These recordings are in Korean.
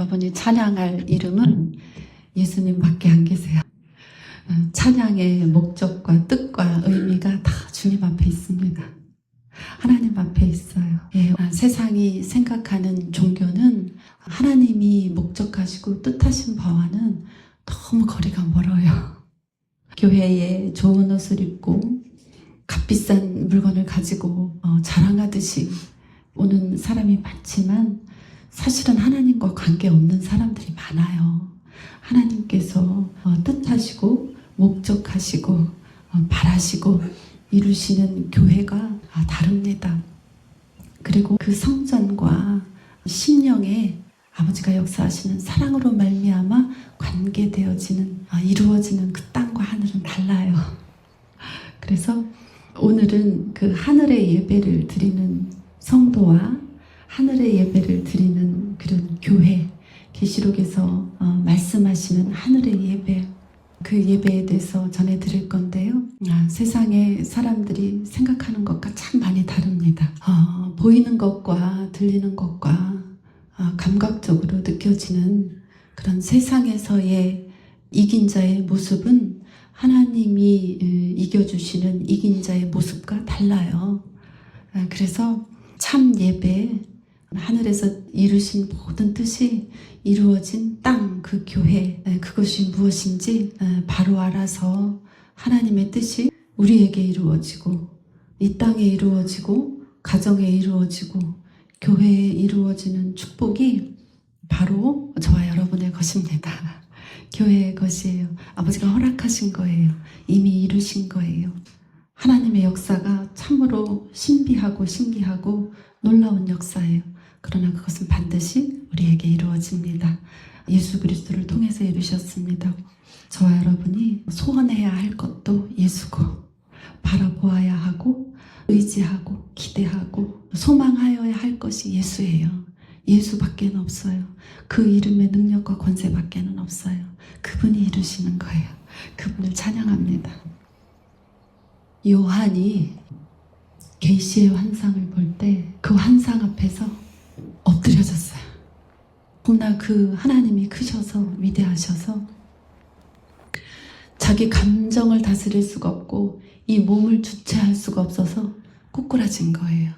여러분이 찬양할 이름은 예수님밖에 안 계세요. 찬양의 목적과 뜻과 의미가 다 주님 앞에 있습니다. 하나님 앞에 있어요. 세상이 생각하는 종교는 하나님이 목적하시고 뜻하신 바와는 너무 거리가 멀어요. 교회에 좋은 옷을 입고 값비싼 물건을 가지고 자랑하듯이 오는 사람이 많지만 사실은 하나님과 관계없는 사람들이 많아요. 하나님께서 뜻하시고 목적하시고 바라시고 이루시는 교회가 다릅니다. 그리고 그 성전과 심령에 아버지가 역사하시는 사랑으로 말미암아 관계되어지는 이루어지는 그 땅과 하늘은 달라요. 그래서 오늘은 그 하늘의 예배를 드리는 성도와 하늘의 예배를 드리는 그런 교회, 계시록에서 말씀하시는 하늘의 예배, 그 예배에 대해서 전해드릴 건데요. 세상의 사람들이 생각하는 것과 참 많이 다릅니다. 보이는 것과 들리는 것과 감각적으로 느껴지는 그런 세상에서의 이긴 자의 모습은 하나님이 이겨주시는 이긴 자의 모습과 달라요. 그래서 참 예배, 하늘에서 이루신 모든 뜻이 이루어진 땅, 그 교회, 그것이 무엇인지 바로 알아서 하나님의 뜻이 우리에게 이루어지고 이 땅에 이루어지고 가정에 이루어지고 교회에 이루어지는 축복이 바로 저와 여러분의 것입니다. 교회의 것이에요. 아버지가 허락하신 거예요. 이미 이루신 거예요. 하나님의 역사가 참으로 신비하고 신기하고 놀라운 역사예요. 그러나 그것은 반드시 우리에게 이루어집니다. 예수 그리스도를 통해서 이루셨습니다. 저와 여러분이 소원해야 할 것도 예수고, 바라보아야 하고 의지하고 기대하고 소망하여야 할 것이 예수예요. 예수밖에는 없어요. 그 이름의 능력과 권세밖에는 없어요. 그분이 이루시는 거예요. 그분을 찬양합니다. 요한이 계시의 환상을 볼 때 그 환상 앞에서 엎드려졌어요. 너무나 그 하나님이 크셔서 위대하셔서 자기 감정을 다스릴 수가 없고 이 몸을 주체할 수가 없어서 꼬꾸라진 거예요.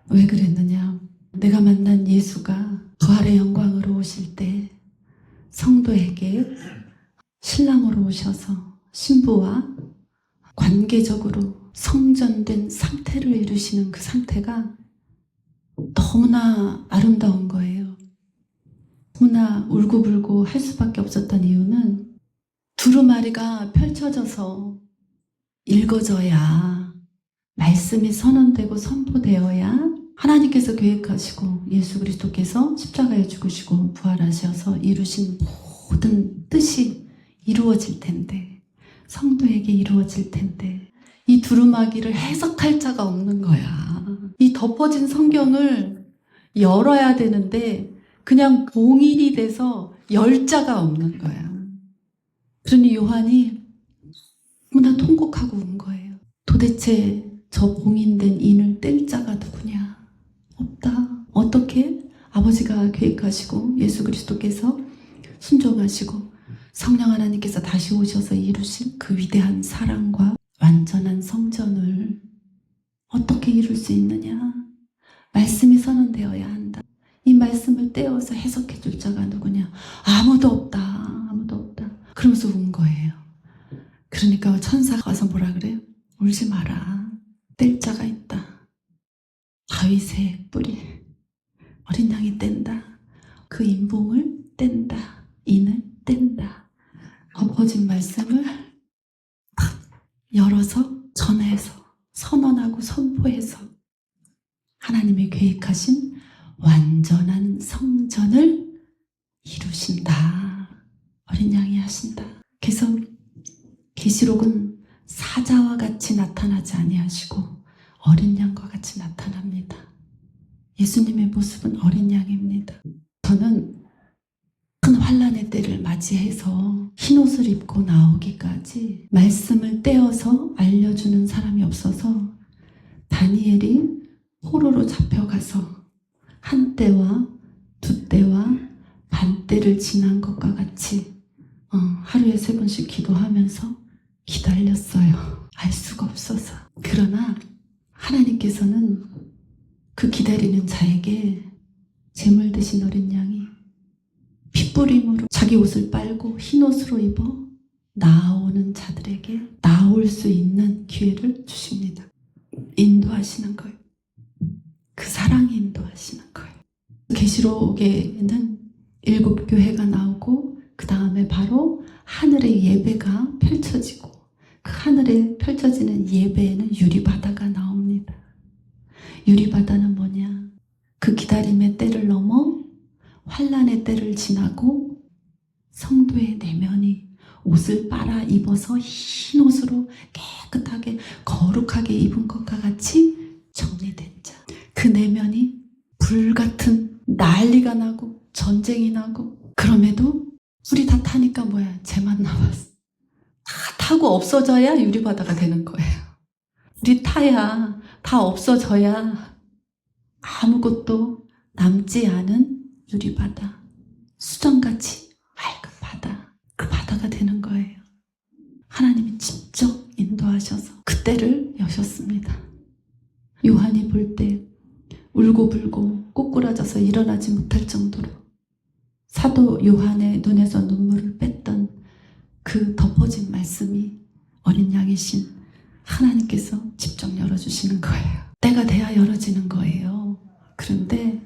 왜 그랬느냐? 내가 만난 예수가 부활의 영광으로 오실 때 성도에게 신랑으로 오셔서 신부와 관계적으로 성전된 상태를 이루시는 그 상태가 너무나 아름다운 거예요. 너무나 울고불고 할 수밖에 없었던 이유는 두루마리가 펼쳐져서 읽어져야, 말씀이 선언되고 선포되어야 하나님께서 계획하시고 예수 그리스도께서 십자가에 죽으시고 부활하셔서 이루신 모든 뜻이 이루어질 텐데, 성도에게 이루어질 텐데 이 두루마기를 해석할 자가 없는 거야. 이 덮어진 성경을 열어야 되는데 그냥 봉인이 돼서 열 자가 없는 거야. 그러니 요한이 너무나 통곡하고 온 거예요. 도대체 저 봉인된 인을 뗄 자가 누구냐? 없다. 어떻게? 아버지가 계획하시고 예수 그리스도께서 순종하시고 성령 하나님께서 다시 오셔서 이루신 그 위대한 사랑과 완전한 성전을 어떻게 이룰 수 있느냐? 말씀이 선언되어야 한다. 이 말씀을 떼어서 해석해 줄 자가 누구냐? 아무도 없다. 아무도 없다. 그러면서 운 거예요. 그러니까 천사가 와서 뭐라 그래요? 울지 마라. 뗄 자가 있다. 다윗의 뿌리. 어린 양이 뗀다. 그 인봉을 뗀다. 인을 뗀다. 엎어진 말씀을 열어서 전해서 선언하고 선포해서 하나님이 계획하신 완전한 성전을 이루신다. 어린 양이 하신다. 그래서 계시록은 사자와 같이 나타나지 아니하시고 어린 양과 같이 나타납니다. 예수님의 모습은 어린 양입니다. 저는 큰 환난의 때를 맞이해서 흰옷을 입고 나오기까지 말씀을 떼어서 알려주는 사람이 없어서 다니엘이 포로로 잡혀가서 한 때와 두 때와 반 때를 지난 것과 같이 하루에 3번씩 기도하면서 기다렸어요. 알 수가 없어서. 그러나 하나님께서는 그 기다리는 자에게 재물 대신 어린 양이 핏부림으로 자기 옷을 빨고 흰 옷으로 입어 나오는 자들에게 나올 수 있는 기회를 주십니다. 인도하시는 거예요. 그 사랑이 인도하시는 거예요. 계시록에는 7교회가 나오고 그 다음에 바로 하늘의 예배가 펼쳐지고 그 하늘에 펼쳐지는 예배에는 유리바다가 나옵니다. 유리바다는 뭐냐? 그 기다림의 때를 넘어 환난의 때를 지나고 성도의 내면이 옷을 빨아 입어서 흰 옷으로 깨끗하게 거룩하게 입은 것과 같이 정리된 자. 그 내면이 불같은 난리가 나고 전쟁이 나고 그럼에도 우리 다 타니까 뭐야? 쟤만 남았어. 다 타고 없어져야 유리바다가 되는 거예요. 우리 타야 다 없어져야 아무것도 남지 않은 유리바다, 수정같이 맑은 바다, 그 바다가 되는 거예요. 하나님이 직접 인도하셔서 그 때를 여셨습니다. 요한이 볼 때 울고불고 꼬꾸라져서 일어나지 못할 정도로 사도 요한의 눈에서 눈물을 뺐던 그 덮어진 말씀이 어린 양이신 하나님께서 직접 열어주시는 거예요. 때가 돼야 열어지는 거예요. 그런데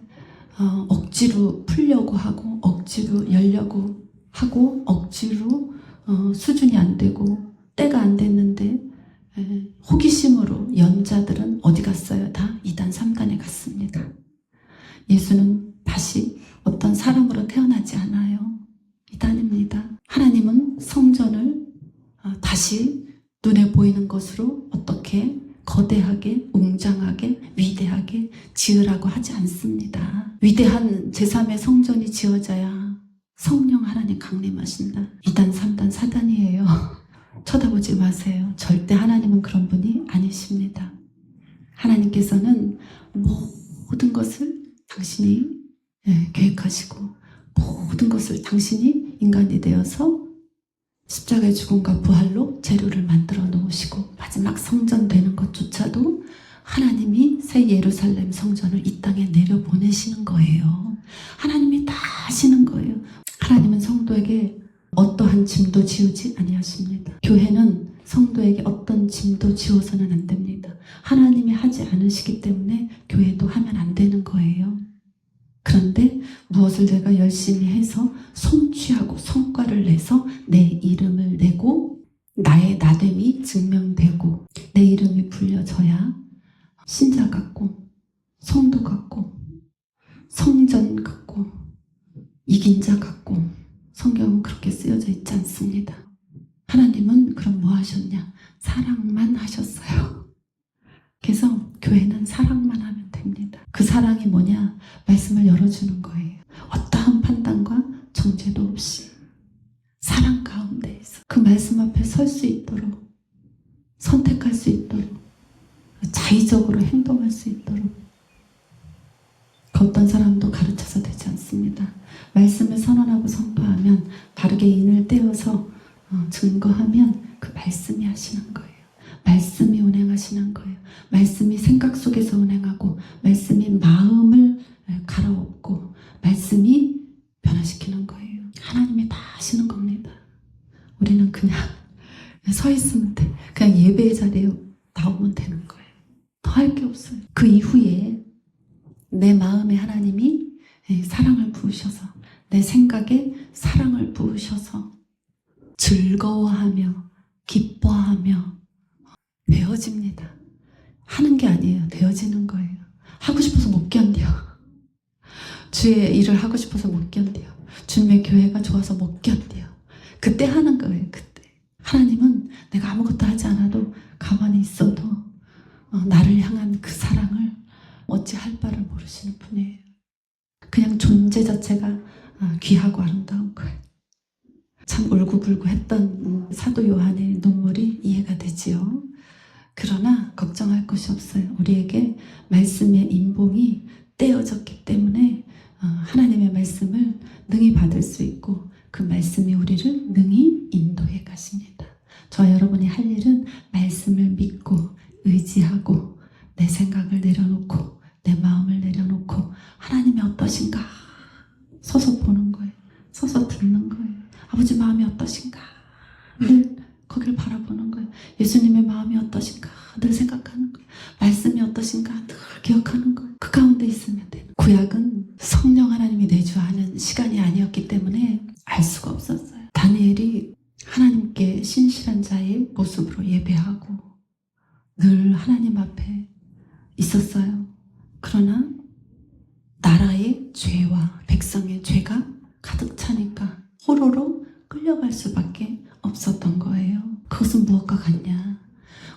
억지로 풀려고 하고 억지로 열려고 하고 억지로 수준이 안 되고 때가 안 됐는데 호기심으로 연 자들은 어디 갔어요? 다 2단 3단에 갔습니다. 예수는 다시 어떤 사람으로 태어나지 않아요. 2단입니다. 하나님은 성전을 다시 눈에 보이는 것으로 어떻게 거대하게, 웅장하게, 위대하게 지으라고 하지 않습니다. 위대한 제3의 성전이 지어져야 성령 하나님 강림하신다. 2단, 3단, 4단이에요. 쳐다보지 마세요. 절대 하나님은 그런 분이 아니십니다. 하나님께서는 모든 것을 당신이 계획하시고 모든 것을 당신이 인간이 되어서 십자가의 죽음과 부활로 재료를 만들어 놓으시고 마지막 성전 되는 것조차도 하나님이 새 예루살렘 성전을 이 땅에 내려보내시는 거예요. 하나님이 다 하시는 거예요. 하나님은 성도에게 어떠한 짐도 지우지 아니하십니다. 교회는 성도에게 어떤 짐도 지워서는 안 됩니다. 하나님이 하지 않으시기 때문에 교회도 하면 안 되는 거예요. 그런데 무엇을 내가 열심히 해서 성취하고 성과를 내서 내 이름을 내고 나의 나됨이 증명되고 내 이름이 불려져야 신자 같고 성도 같고 성전 같고 이긴 자 같고 성경은 그렇게 쓰여져 있지 않습니다. 하나님은 그럼 뭐 하셨냐? 사랑만 하셨어요. 그래서 교회는 사랑만 하면 됩니다. 그 사랑이 뭐냐? 말씀을 열어주는 거예요. 어떠한 판단과 정죄도 없이 사랑 가운데에서 그 말씀 앞에 설 수 있도록 선택할 수 있도록 자의적으로 행동할 수 있도록 그 어떤 사람도 가르쳐서 되지 않습니다. 말씀을 선언하고 선포하면 바르게 인을 떼어서 증거하면 그 말씀이 하시는 거예요. 말씀이 운행하시는 거예요. 말씀이 생각 속에서 운행하고 말씀이 마음을 갈아엎고 말씀이 변화시키는 거예요. 하나님이 다 하시는 겁니다. 우리는 그냥 서 있으면 돼. 그냥 예배의 자리에 나오면 되는 거예요. 더 할 게 없어요. 그 이후에 내 마음에 하나님이 사랑을 부으셔서 내 생각에 사랑을 부으셔서 즐거워하며 기뻐하며 되어집니다. 하는 게 아니에요. 되어지는 거예요. 하고 싶어서 못 견뎌. 주의 일을 하고 싶어서 못 견뎌. 주님의 교회가 좋아서 못 견뎌. 그때 하는 거예요. 그때. 하나님은 내가 아무것도 하지 않아도 가만히 있어도 나를 향한 그 사랑을 어찌할 바를 모르시는 분이에요. 그냥 존재 자체가 귀하고 아름다운 거예요. 참 울고불고 했던 사도 요한의 눈물이 이해가 되지요. 그러나 걱정할 것이 없어요. 우리에게 말씀의 인봉이 떼어졌기 때문에 하나님의 말씀을 능히 받을 수 있고 그 말씀이 우리를 능히 인도해 가십니다. 저와 여러분이 할 일은 말씀을 믿고 의지하고 내 생각을 내려놓고 내 마음을 내려놓고 하나님이 어떠신가 서서 보는 거예요. 서서 듣는 거예요. 아버지 마음이 어떠신가 늘 거길 바라보는 거예요. 예수님의 마음이 어떠신가 늘 생각하는 거예요. 말씀이 어떠신가 늘 기억하는 거예요. 그 가운데 있으면 돼요. 구약은 성령 하나님이 내주하는 시간이 아니었기 때문에 알 수가 없었어요. 다니엘이 하나님께 신실한 자의 모습으로 예배하고 늘 하나님 앞에 있었어요. 그러나 나라의 죄와 백성의 죄가 가득 차니까 호로로 끌려갈 수밖에 없었던 거예요. 그것은 무엇과 같냐?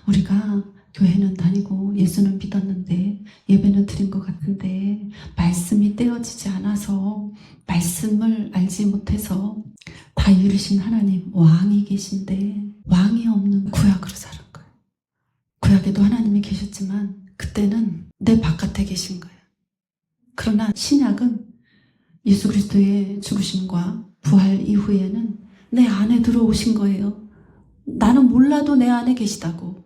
우리가 교회는 다니고 예수는 믿었는데 예배는 드린 것 같은데 말씀이 떼어지지 않아서 말씀을 알지 못해서 다 이루신 하나님 왕이 계신데 왕이 없는 구약으로 사는 거예요. 구약에도 하나님이 계셨지만 그때는 내 바깥에 계신 거예요. 그러나 신약은 예수 그리스도의 죽으심과 부활 이후에는 내 안에 들어오신 거예요. 나는 몰라도 내 안에 계시다고.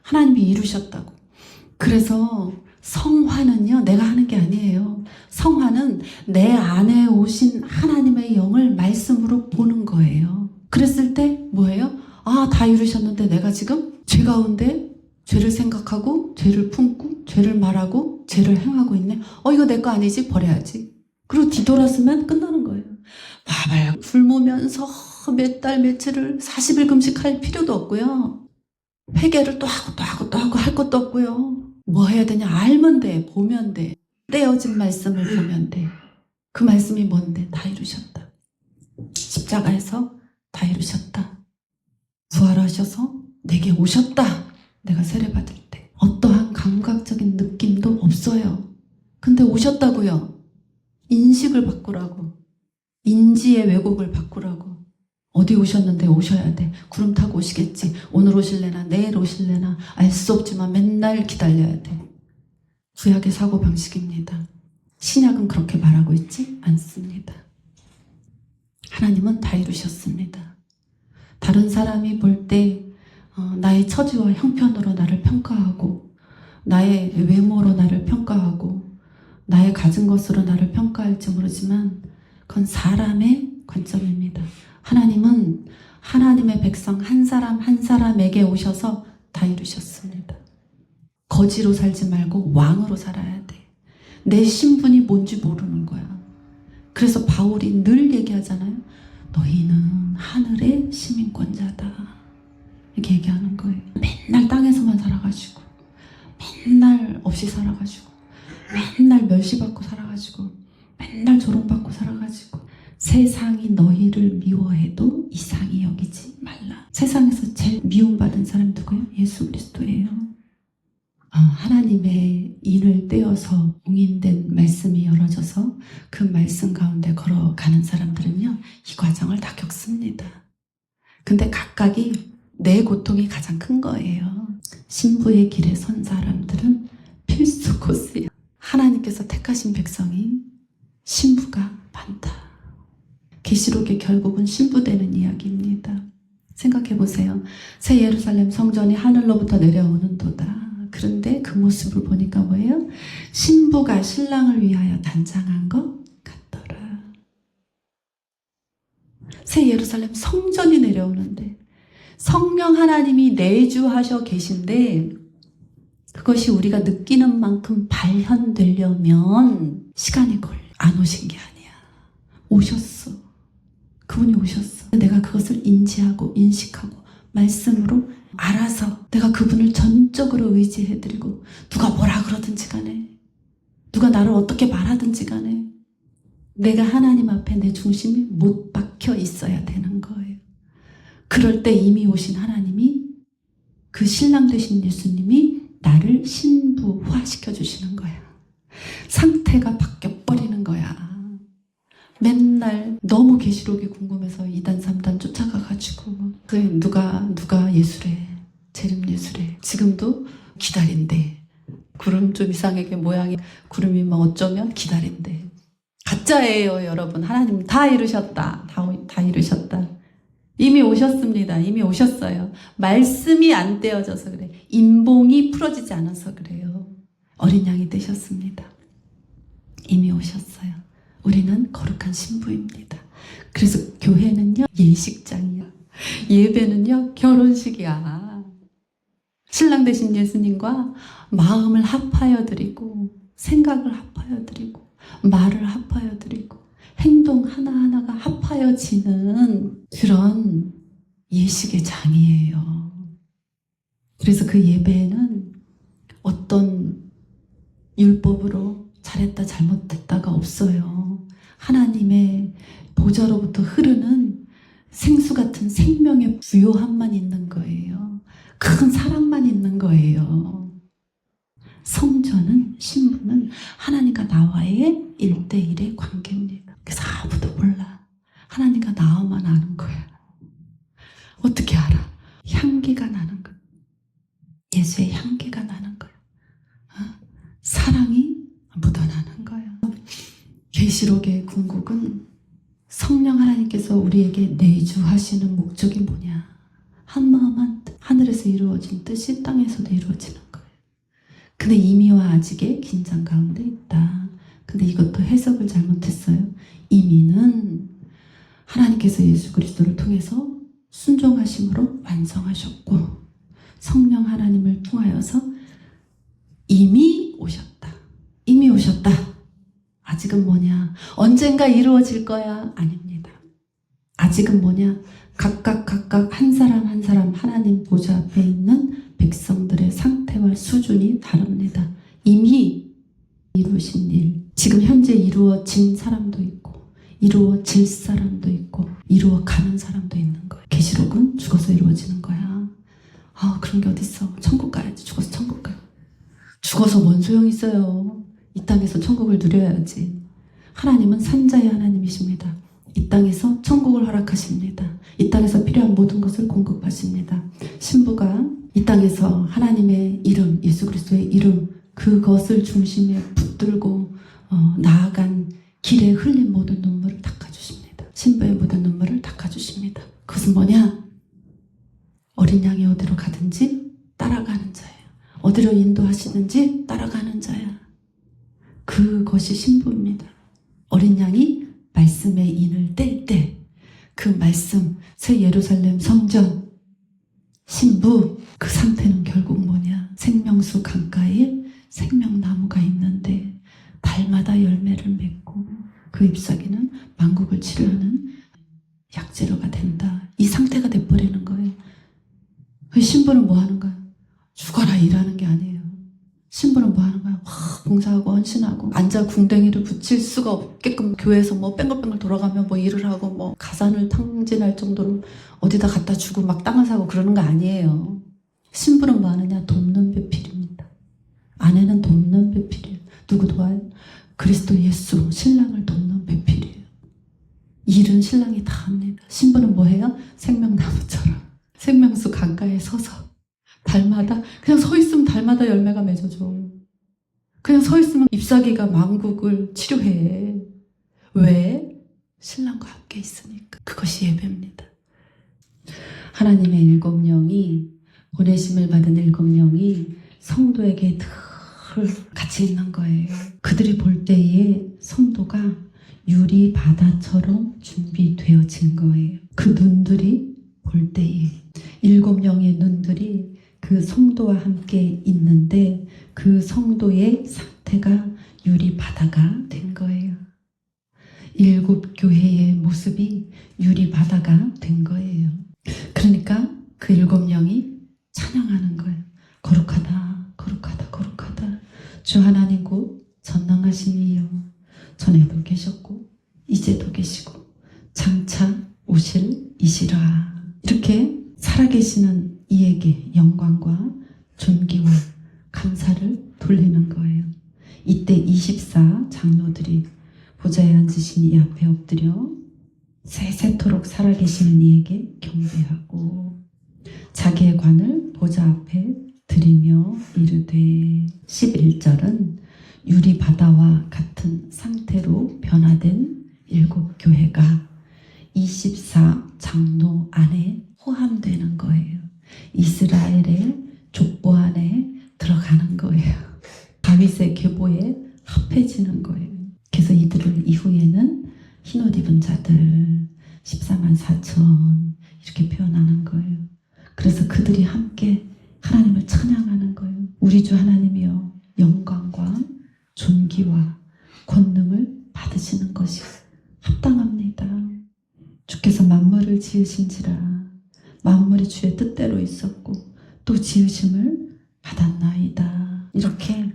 하나님이 이루셨다고. 그래서 성화는요, 내가 하는 게 아니에요. 성화는 내 안에 오신 하나님의 영을 말씀으로 보는 거예요. 그랬을 때 뭐예요? 아, 다 이루셨는데 내가 지금 죄 가운데 죄를 생각하고 죄를 품고 죄를 말하고 죄를 행하고 있네. 이거 내 거 아니지? 버려야지. 그리고 뒤돌았으면 끝나는 거예요. 밥을 굶으면서 몇 달 며칠을 40일 금식할 필요도 없고요. 회개를 또 하고 또 하고 또 하고 할 것도 없고요. 뭐 해야 되냐? 알면 돼. 보면 돼. 떼어진 말씀을 보면 돼. 그 말씀이 뭔데? 다 이루셨다. 십자가에서 다 이루셨다. 부활하셔서 내게 오셨다. 내가 세례받을 때 어떠한 감각적인 느낌도 없어요. 근데 오셨다고요. 인식을 바꾸라고. 인지의 왜곡을 바꾸라고. 어디 오셨는데 오셔야 돼. 구름 타고 오시겠지. 오늘 오실래나 내일 오실래나 알 수 없지만 맨날 기다려야 돼. 구약의 사고방식입니다. 신약은 그렇게 말하고 있지 않습니다. 하나님은 다 이루셨습니다. 다른 사람이 볼 때 나의 처지와 형편으로 나를 평가하고 나의 외모로 나를 평가하고 나의 가진 것으로 나를 평가할지 모르지만 그건 사람의 관점입니다. 하나님은 하나님의 백성 한 사람 한 사람에게 오셔서 다 이루셨습니다. 거지로 살지 말고 왕으로 살아야 돼. 내 신분이 뭔지 모르는 거야. 그래서 바울이 늘 얘기하잖아요. 너희는 하늘의 시민권자다. 이렇게 얘기하는 거예요. 맨날 땅에서만 살아가지고 맨날 없이 살아가지고 맨날 멸시받고 살아가지고 맨날 조롱받고 살아가지고 세상이 너희를 미워해도 이상히 여기지 말라. 세상에서 제일 미움받은 사람이 누구예요? 예수 그리스도예요. 하나님의 인을 떼어서 봉인된 말씀이 열어져서 그 말씀 가운데 걸어가는 사람들은요, 이 과정을 다 겪습니다. 근데 각각이 내 고통이 가장 큰 거예요. 신부의 길에 선 사람들은 필수 코스예요. 하나님께서 택하신 백성이 신부가 많다. 계시록이 결국은 신부되는 이야기입니다. 생각해 보세요. 새 예루살렘 성전이 하늘로부터 내려오는 도다. 그런데 그 모습을 보니까 뭐예요? 신부가 신랑을 위하여 단장한 것 같더라. 새 예루살렘 성전이 내려오는데 성령 하나님이 내주하셔 계신데 그것이 우리가 느끼는 만큼 발현되려면 시간이 걸려. 안 오신 게 아니야. 오셨어. 그분이 오셨어. 내가 그것을 인지하고 인식하고 말씀으로 알아서 내가 그분을 전적으로 의지해드리고 누가 뭐라 그러든지 간에 누가 나를 어떻게 말하든지 간에 내가 하나님 앞에 내 중심이 못 박혀 있어야 되는 거예요. 그럴 때 이미 오신 하나님이 그 신랑 되신 예수님이 나를 신부화 시켜주시는 거야. 상태가 바뀌어버리는 거야. 맨날 너무 계시록이 궁금해서 2단 3단 쫓아가가지고 누가 예수래, 재림 예수래. 지금도 기다린대. 구름 좀 이상하게 모양이 구름이 막 어쩌면 기다린대. 가짜예요, 여러분. 하나님 다 이루셨다. 다 이루셨다. 이미 오셨습니다. 이미 오셨어요. 말씀이 안 떼어져서 그래. 인봉이 풀어지지 않아서 그래요. 어린 양이 되셨습니다. 이미 오셨어요. 우리는 거룩한 신부입니다. 그래서 교회는요, 예식장이야. 예배는요, 결혼식이야. 신랑 되신 예수님과 마음을 합하여 드리고, 생각을 합하여 드리고, 말을 합하여 드리고, 행동 하나하나가 합하여지는 그런 예식의 장이에요. 그래서 그 예배에는 어떤 율법으로 잘했다 잘못했다가 없어요. 하나님의 보좌로부터 흐르는 생수 같은 생명의 부요함만 있는 거예요. 큰 사랑만 있는 거예요. 성전은, 신부는 하나님과 나와의 1대1의 관계입니다. 그래서 아무도 몰라. 하나님과 나와만 아는 거야. 어떻게 알아? 향기가 나는 거야. 예수의 향기가 나는 거야. 사랑이 묻어나는 거야. 계시록의 궁극은 성령 하나님께서 우리에게 내주하시는 목적이 뭐냐? 한 마음 한 뜻, 하늘에서 이루어진 뜻이 땅에서도 이루어지는 거예요. 근데 이미와 아직의 긴장 가운데 있다. 근데 이것도 해석을 잘못했어요. 이미는 하나님께서 예수 그리스도를 통해서 순종하심으로 완성하셨고, 성령 하나님을 통하여서 이미 오셨다. 이미 오셨다. 아직은 뭐냐? 언젠가 이루어질 거야? 아닙니다. 아직은 뭐냐? 각각 한 사람 한 사람 하나님 보좌 앞에 있는 백성들의 상태와 수준이 다릅니다. 이미 이루신 일, 지금 현재 이루어진 사람도 있고, 이루어질 사람도 있고, 이루어가는 사람도 있는 거예요. 계시록은 죽어서 이루어지는 거야. 그런 게 어딨어. 천국 가야지. 죽어서 천국 가요. 죽어서 뭔 소용 있어요. 이 땅에서 천국을 누려야지. 하나님은 산자의 하나님이십니다. 이 땅에서 천국을 허락하십니다. 이 땅에서 필요한 모든 것을 공급하십니다. 신부가 이 땅에서 하나님의 이름, 예수 그리스도의 이름, 그것을 중심에 붙들고 나아간 길에 흘린 모든 눈물을 닦아주십니다. 신부의 모든 눈물을 닦아주십니다. 그것은 뭐냐? 어린 양이 어디로 가든지 따라가는 자예요. 어디로 인도하시든지 따라가는 자야. 그것이 신부입니다. 어린 양이 말씀의 인을 뗄 때 그 말씀, 새 예루살렘 성전, 신부, 그 상태는 결국 뭐냐? 생명수 강가에 생명나무가 있는데 달마다 열매를 맺고 그 잎사귀는 만국을 치료하는 약재료가 된다. 이 상태가 돼버리는 거예요. 그 신부는 뭐 하는 거야? 죽어라 일하는 게 아니에요. 신부는 뭐 하는 거야? 봉사하고 헌신하고 앉아 궁뎅이를 붙일 수가 없게끔 교회에서 뭐 뺑글뺑글 돌아가며 뭐 일을 하고 뭐 가산을 탕진할 정도로 어디다 갖다 주고 막 땅을 사고 그러는 거 아니에요. 신부는 뭐 하느냐? 돕는 배필입니다. 아내는 돕는 배필이에요. 누구 도와요? 그리스도 예수 신랑을 돕는 배필이에요. 일은 신랑이 다 합니다. 신부는 뭐 해요? 생명나무처럼 생명수 강가에 서서 달마다 그냥 서 있으면 달마다 열매가 맺어져. 그냥 서 있으면 잎사귀가 만국을 치료해. 왜? 신랑과 함께 있으니까. 그것이 예배입니다. 하나님의 7영이, 보내심을 받은 7영이 성도에게 늘 같이 있는 거예요. 그들이 볼 때에 성도가 유리 바다처럼 준비되어진 거예요. 그 눈들이 볼 때에 7영의 눈들이 그 성도와 함께 있는데 그 성도의 상태가 유리 바다가 된 거예요. 7 교회의 모습이 유리 바다가 된 거예요. 그러니까 그 7영이 찬양하는 거예요. 거룩하다, 거룩하다, 거룩하다. 주 하나님 곧 전능하신 이여, 전에도 계셨고 이제도 계시고 장차 오실 이시라. 이렇게 살아계시는 이에게 영광과 존귀와 감사를 돌리는 거예요. 이때 24 장로들이 보좌에 앉으신 이 앞에 엎드려 세세토록 살아계시는 이에게 경배하고 자기의 관을 보좌 앞에 드리며 이르되 11절은 유리바다와 같은 상태로 변화된 7교회가 24장로 안에 포함되는 거예요. 이스라엘의 족보 안에 들어가는 거예요. 다윗의 계보에 합해지는 거예요. 그래서 이들을 이후에는 흰옷 입은 자들 14만 4천 이렇게 표현하는 거예요. 그래서 그들이 함께 하나님을 찬양하는 거예요. 우리 주 하나님이여 영광과 존귀와 권능을 받으시는 것이 합당합니다. 주께서 만물을 지으신지라 만물이 주의 뜻대로 있었고 또 지으심을 받았나이다. 이렇게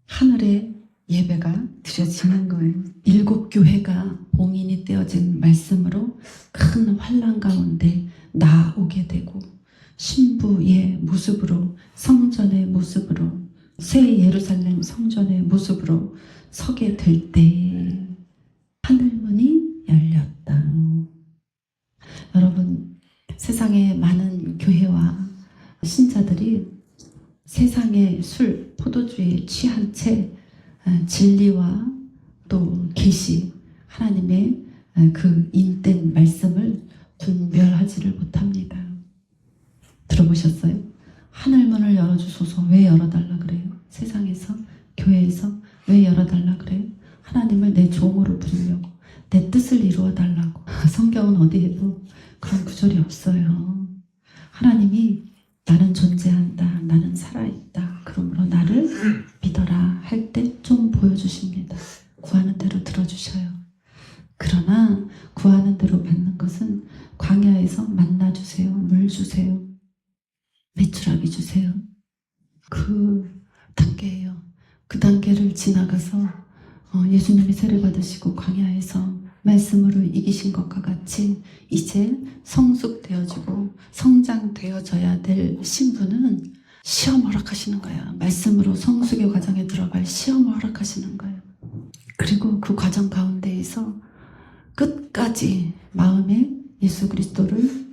하늘의 예배가 드려지는 거예요. 7교회가 봉인이 떼어진 말씀으로 큰 환난 가운데 나오게 되고 신부의 모습으로 성전의 모습으로 새 예루살렘 성전의 모습으로 서게 될 때 하늘문이 열렸다. 여러분, 세상에 많은 교회와 신자들이 세상의 술, 포도주에 취한 채 진리와 또 계시, 하나님의 그 인된 말씀을 분별하지를 못합니다. 들어보셨어요? 하늘문을 열어주소서. 왜 열어달라 그래요? 세상에서, 교회에서 왜 열어달라 그래요? 하나님을 내 종으로 부르려고, 내 뜻을 이루어달라고. 성경은 어디에도 그런 구절이 없어요. 하나님이 나는 존재한다, 나는 살아있다, 그러므로 나를 믿어라 할 때 좀 보여주십니다. 구하는 대로 들어주셔요. 그러나 구하는 대로 받는 것은 광야에서 만나 주세요, 물 주세요, 메추라기 주세요. 그 단계예요. 그 단계를 지나가서 예수님이 세례받으시고 광야에서 말씀으로 이기신 것과 같이 이제 성숙되어지고 성장되어져야 될 신부는 시험 허락하시는 거예요. 말씀으로 성숙의 과정에 들어갈 시험을 허락하시는 거예요. 그리고 그 과정 가운데에서 끝까지 마음에 예수 그리스도를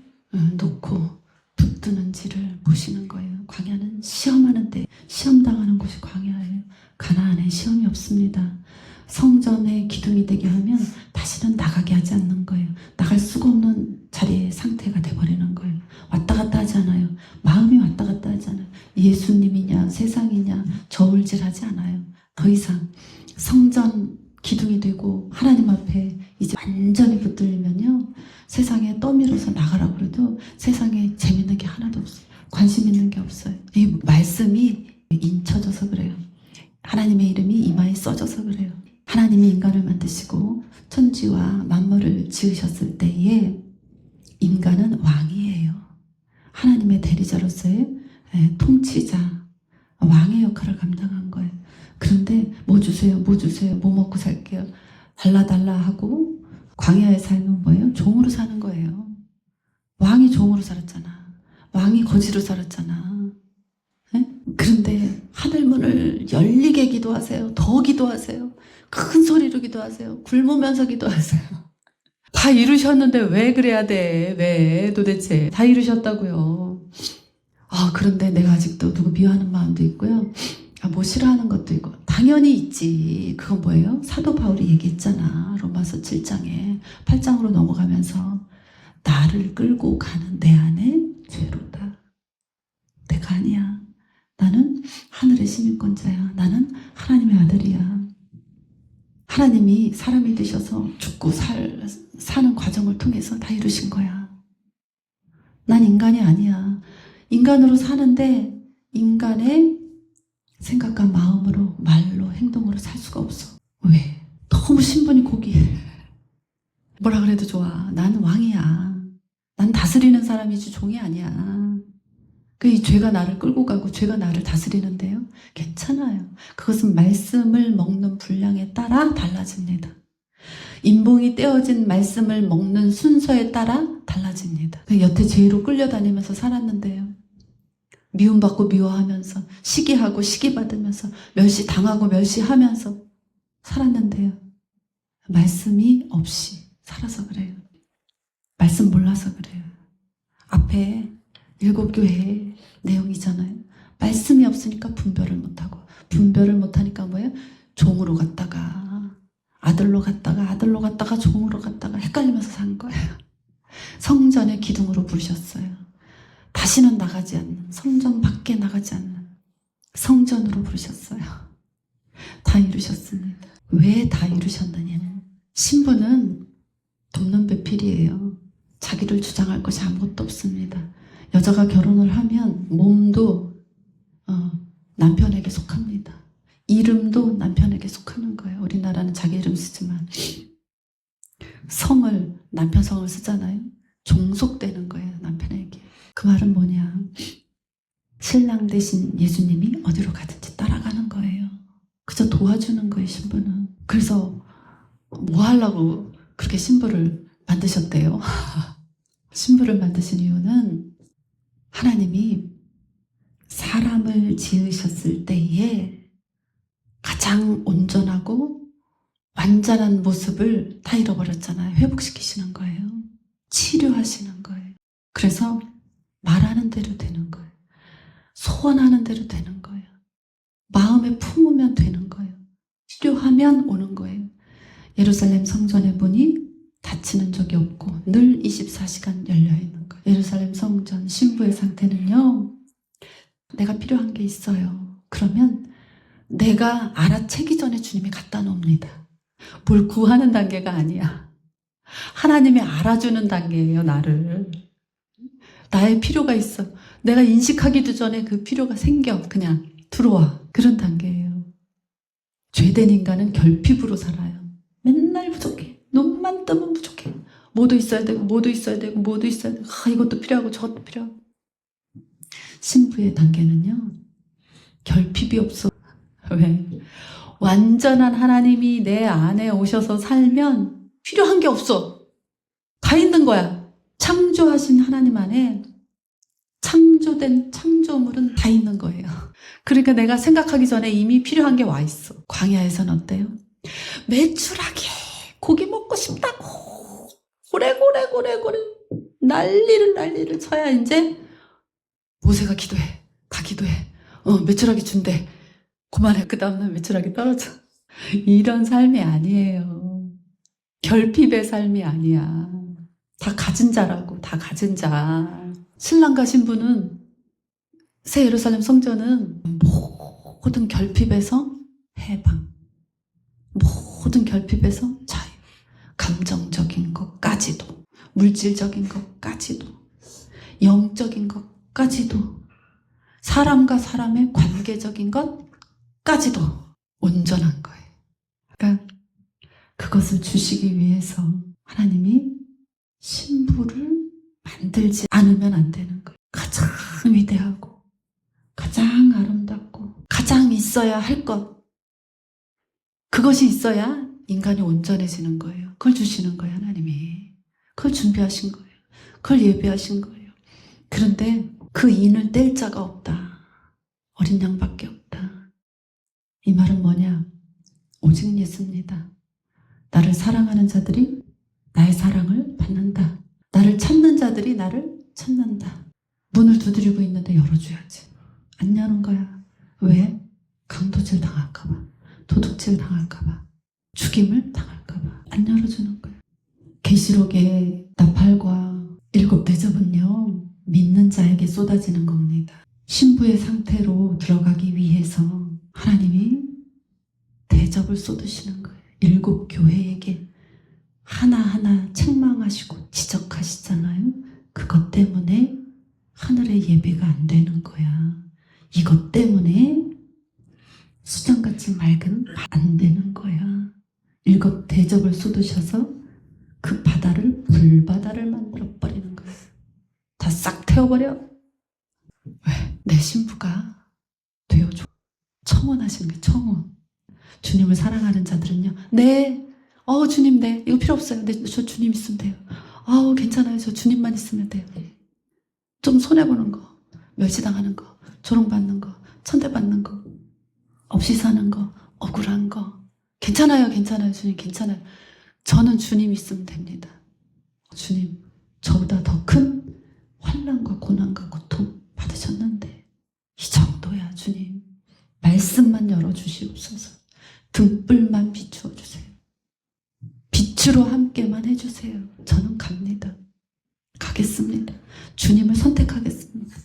놓고 붙드는지를 보시는 거예요. 광야는 시험하는 데, 시험당하는 곳이 광야예요. 가나안에 시험이 없습니다. 성전의 기둥이 되게 하면 다시는 나가게 하지 않는 거예요. 나갈 수가 없는 자리의 상태가 돼버리는 거예요. 왔다 갔다 하지 않아요. 마음이 왔다 갔다 하지 않아요. 예수님이냐 세상이냐 저울질하지 않아요. 더 이상 성전 기둥이 되고 하나님 앞에 이제 완전히 붙들리면요, 세상에 떠밀어서 나가라고 그래도 세상에 재밌는 게 하나도 없어요. 관심 있는 게 없어요. 이 말씀이 인쳐져서 그래요. 하나님의 이름이 이마에 써져서 그래요. 하나님이 인간을 만드시고 천지와 만물을 지으셨을 때에 인간은 왕이에요. 하나님의 대리자로서의 통치자, 왕의 역할을 감당한 거예요. 그런데 뭐 주세요, 뭐 주세요, 뭐 먹고 살게요, 달라달라 하고 광야의 삶은 뭐예요? 종으로 사는 거예요. 왕이 종으로 살았잖아. 왕이 거지로 살았잖아. 네? 그런데 하늘문을 열리게 기도하세요. 더 기도하세요. 큰 소리로 기도하세요. 굶으면서 기도하세요. 다 이루셨는데 왜 그래야 돼? 왜 도대체? 다 이루셨다고요. 그런데 내가 아직도 누구 미워하는 마음도 있고요. 뭐 싫어하는 것도 있고. 당연히 있지. 그건 뭐예요? 사도 바울이 얘기했잖아. 로마서 7장에 8장으로 넘어가면서 나를 끌고 가는 내 안에 죄로다. 내가 아니야. 나는 하늘의 시민권자야. 나는 하나님의 아들이야. 하나님이 사람이 되셔서 죽고 사는 과정을 통해서 다 이루신 거야. 난 인간이 아니야. 인간으로 사는데 인간의 생각과 마음으로, 말로, 행동으로 살 수가 없어. 왜? 너무 신분이 고귀해. 뭐라 그래도 좋아. 나는 왕이야. 난 다스리는 사람이지 종이 아니야. 이 죄가 나를 끌고 가고 죄가 나를 다스리는데요, 괜찮아요. 그것은 말씀을 먹는 분량에 따라 달라집니다. 인봉이 떼어진 말씀을 먹는 순서에 따라 달라집니다. 여태 죄로 끌려다니면서 살았는데요, 미움받고 미워하면서, 시기하고 시기받으면서, 멸시당하고 멸시하면서 살았는데요, 말씀이 없이 살아서 그래요. 말씀 몰라서 그래요. 앞에 7교회의 내용이잖아요. 말씀이 없으니까 분별을 못하고, 분별을 못하니까 뭐예요? 종으로 갔다가 아들로 갔다가 아들로 갔다가 종으로 갔다가 헷갈리면서 산 거예요. 성전의 기둥으로 부르셨어요. 다시는 나가지 않는, 성전 밖에 나가지 않는 성전으로 부르셨어요. 다 이루셨습니다. 왜 다 이루셨느냐? 신부는 돕는 배필이에요. 자기를 주장할 것이 아무것도 없습니다. 여자가 결혼을 하면 몸도 남편에게 속합니다. 이름도 남편에게 속하는 거예요. 우리나라는 자기 이름 쓰지만 성을, 남편 성을 쓰잖아요. 종속되는 거예요, 남편에게. 그 말은 뭐냐? 신랑 대신 예수님이 어디로 가든지 따라가는 거예요. 그저 도와주는 거예요, 신부는. 그래서 뭐 하려고 그렇게 신부를 만드셨대요? 신부를 만드신 이유는 하나님이 사람을 지으셨을 때에 가장 온전하고 완전한 모습을 다 잃어버렸잖아요. 회복시키시는 거예요. 치료하시는 거예요. 그래서 말하는 대로 되는 거예요. 소원하는 대로 되는 거예요. 마음에 품으면 되는 거예요. 필요하면 오는 거예요. 예루살렘 성전의 문이 닫히는 적이 없고 늘 24시간 열려있는 거예요. 예루살렘 성전 신부의 상태는요, 내가 필요한 게 있어요. 그러면 내가 알아채기 전에 주님이 갖다 놓습니다. 뭘 구하는 단계가 아니야. 하나님이 알아주는 단계예요, 나를. 나의 필요가 있어. 내가 인식하기도 전에 그 필요가 생겨. 그냥 들어와. 그런 단계예요. 죄된 인간은 결핍으로 살아요. 맨날 부족해. 눈만 뜨면 부족해. 뭐도 있어야 되고 뭐도 있어야 되고 뭐도 있어야 되고 이것도 필요하고 저것도 필요하고. 신부의 단계는요, 결핍이 없어. 왜? 완전한 하나님이 내 안에 오셔서 살면 필요한 게 없어. 다 있는 거야. 창조하신 하나님 안에 창조된 창조물은 다 있는 거예요. 그러니까 내가 생각하기 전에 이미 필요한 게 와 있어. 광야에서는 어때요? 매출하게 고기 먹고 싶다고 고래고래 난리를 쳐야 이제 모세가 기도해. 다 기도해. 매출하게 준대. 그만해. 그 다음날 매출하게 떨어져. 이런 삶이 아니에요. 결핍의 삶이 아니야. 다 가진 자라고. 다 가진 자. 신랑과 신부는, 새 예루살렘 성전은 모든 결핍에서 해방, 모든 결핍에서 자유, 감정적인 것까지도, 물질적인 것까지도, 영적인 것까지도, 사람과 사람의 관계적인 것까지도 온전한 거예요. 그러니까 그것을 주시기 위해서 하나님이 신부를 만들지 않으면 안 되는 거예요. 가장 위대하고 가장 아름답고 가장 있어야 할 것, 그것이 있어야 인간이 온전해지는 거예요. 그걸 주시는 거예요, 하나님이. 그걸 준비하신 거예요. 그걸 예비하신 거예요. 그런데 그 인을 뗄 자가 없다. 어린 양밖에 없다. 이 말은 뭐냐? 오직 예수입니다. 나를 사랑하는 자들이 나의 사랑을 받는다. 나를 찾는 자들이 나를 찾는다. 문을 두드리고 있는데 열어줘야지. 안 여는 거야. 왜? 강도질 당할까봐, 도둑질 당할까봐, 죽임을 당할까봐 안 열어주는 거야. 계시록의 나팔과 7 대접은요, 믿는 자에게 쏟아지는 겁니다. 신부의 상태로 들어가기 위해서 하나님이 대접을 쏟으시는 거예요. 7 교회에게 하나하나 책망하시고 지적하시잖아요. 그것 때문에 하늘의 예배가 안 되는 거야. 이것 때문에 수정같이 맑은 안 되는 거야. 7 대접을 쏟으셔서 그 바다를 불바다를 만들어버리는 거야. 다 싹 태워버려. 왜? 내 신부가 되어줘. 청원하시는 게 청원. 주님을 사랑하는 자들은요, 네, 주님, 네, 이거 필요 없어요. 네, 저 주님 있으면 돼요. 괜찮아요. 저 주님만 있으면 돼요. 좀 손해보는 거, 멸시당하는 거, 조롱받는 거, 천대받는 거, 없이 사는 거, 억울한 거, 괜찮아요. 주님, 괜찮아요. 저는 주님 있으면 됩니다. 주님, 저보다 더 큰 환난과 고난과 고통 받으셨는데 이 정도야. 주님, 말씀만 열어주시옵소서. 등불만 비추어 주세요. 빛으로 함께만 해주세요. 저는 갑니다. 가겠습니다. 주님을 선택하겠습니다.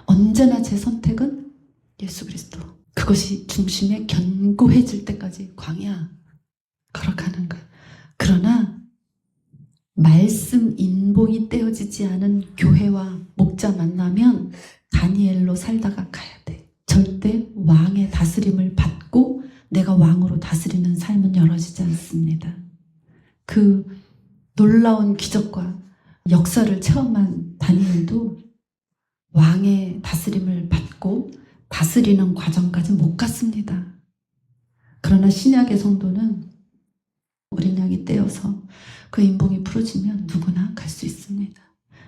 언제나 제 선택은 예수 그리스도. 그것이 중심에 견고해질 때까지 광야 걸어가는 거예요. 그러나 말씀 인봉이 떼어지지 않은 교회와 목자 만나면 다니엘로 살다가 가야 돼. 절대 왕의 다스림을 받고 내가 왕으로 다스리는 삶은 열어지지 않습니다. 그 놀라운 기적과 역사를 체험한 다니엘도 왕의 다스림을 받고 다스리는 과정까지 못 갔습니다. 그러나 신약의 성도는 어린 양이 떼어서 그 인봉이 풀어지면 누구나 갈 수 있습니다.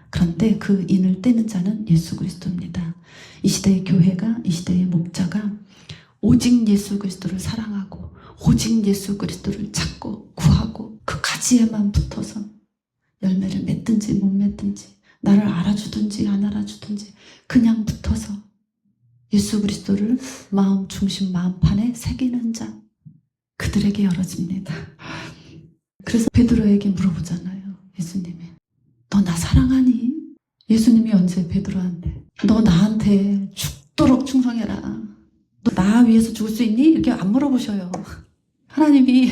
그런데 그 인을 떼는 자는 예수 그리스도입니다. 이 시대의 교회가, 이 시대의 목자가 오직 예수 그리스도를 사랑하고 오직 예수 그리스도를 찾고 구하고 그 가지에만 붙어서 열매를 맺든지 못 맺든지 나를 알아주든지 안 알아주든지 그냥 붙어서 예수 그리스도를 마음 중심 마음판에 새기는 자, 그들에게 열어집니다. 그래서 베드로에게 물어보잖아요. 예수님이 너 나 사랑하니? 예수님이 언제 베드로한테 너 나한테 죽도록 충성해라, 너 나 위해서 죽을 수 있니? 이렇게 안 물어보셔요. 하나님이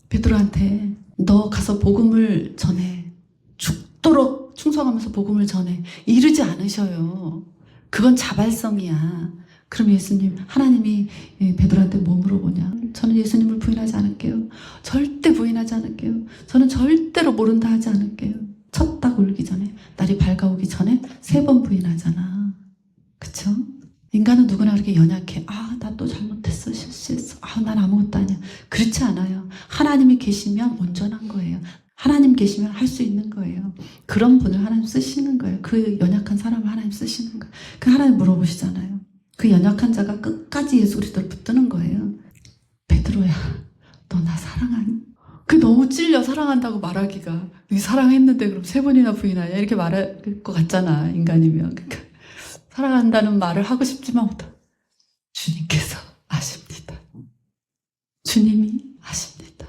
베드로한테 너 가서 복음을 전해, 죽도록 충성하면서 복음을 전해, 이르지 않으셔요. 그건 자발성이야. 그럼 예수님, 하나님이 베드로한테 뭐 물어보냐? 저는 예수님을 부인하지 않을게요. 절대 부인하지 않을게요. 저는 절대로 모른다 하지 않을게요. 첫 딱 울기 전에, 날이 밝아오기 전에 3번 부인하잖아. 그쵸? 인간은 누구나 그렇게 연약해. 아, 나 또 잘못했어. 실수했어. 아, 난 아무것도 아니야. 그렇지 않아요. 하나님이 계시면 온전한 거예요. 하나님 계시면 할 수 있는 거예요. 그런 분을 하나님 쓰시는 거예요. 그 연약한 사람을 하나님 쓰시는 거예요. 그 하나님 물어보시잖아요. 그 연약한 자가 끝까지 예수 그리스도를 붙드는 거예요. 베드로야, 너 나 사랑하니? 그 너무 찔려 사랑한다고 말하기가. 네 사랑했는데 그럼 3번이나 부인하냐? 이렇게 말할 것 같잖아, 인간이면. 그러니까 사랑한다는 말을 하고 싶지만 못하. 주님께서 아십니다. 주님이 아십니다.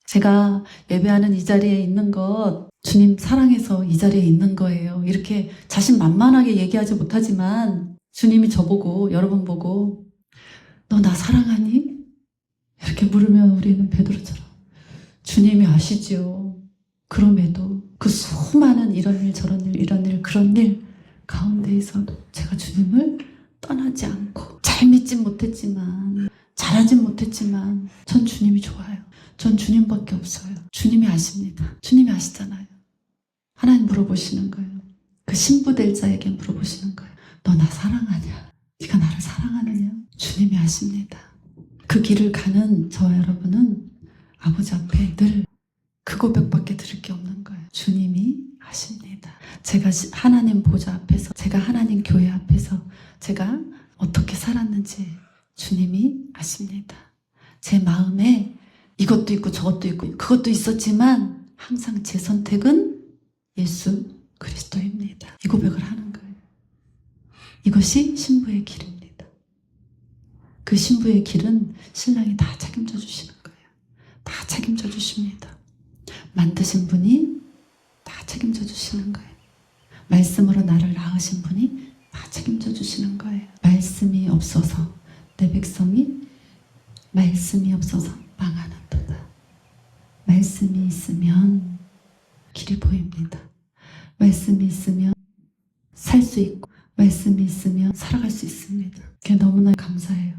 제가 예배하는 이 자리에 있는 것 주님 사랑해서 이 자리에 있는 거예요. 이렇게 자신만만하게 얘기하지 못하지만 주님이 저보고, 여러분 보고 너 나 사랑하니? 이렇게 물으면 우리는 베드로처럼 주님이 아시죠. 그럼에도 그 수많은 이런 일 저런 일 이런 일 그런 일 가운데에서도 제가 주님을 떠나지 않고, 잘 믿진 못했지만 잘하진 못했지만 전 주님이 좋아요. 전 주님밖에 없어요. 주님이 아십니다. 주님이 아시잖아요. 하나님 물어보시는 거예요. 그 신부될 자에게 물어보시는 거예요. 너 나 사랑하냐? 네가 나를 사랑하느냐? 주님이 아십니다. 그 길을 가는 저와 여러분은 아버지 앞에 늘 그 고백밖에 들을 게 없는 거예요. 주님이 아십니다. 제가 하나님 보좌 앞에서, 제가 하나님 교회 앞에서 제가 어떻게 살았는지 주님이 아십니다. 제 마음에 이것도 있고 저것도 있고 그것도 있었지만 항상 제 선택은 예수 그리스도입니다. 이 고백을 하는 거예요. 이것이 신부의 길입니다. 그 신부의 길은 신랑이 다 책임져 주시는 거예요. 다 책임져 주십니다. 만드신 분이 다 책임져 주시는 거예요. 말씀으로 나를 낳으신 분이 다 책임져 주시는 거예요. 말씀이 없어서 내 백성이, 말씀이 없어서 망하는도다. 말씀이 있으면 길이 보입니다. 말씀이 있으면 살 수 있고, 말씀이 있으면 살아갈 수 있습니다. 그게 너무나 감사해요.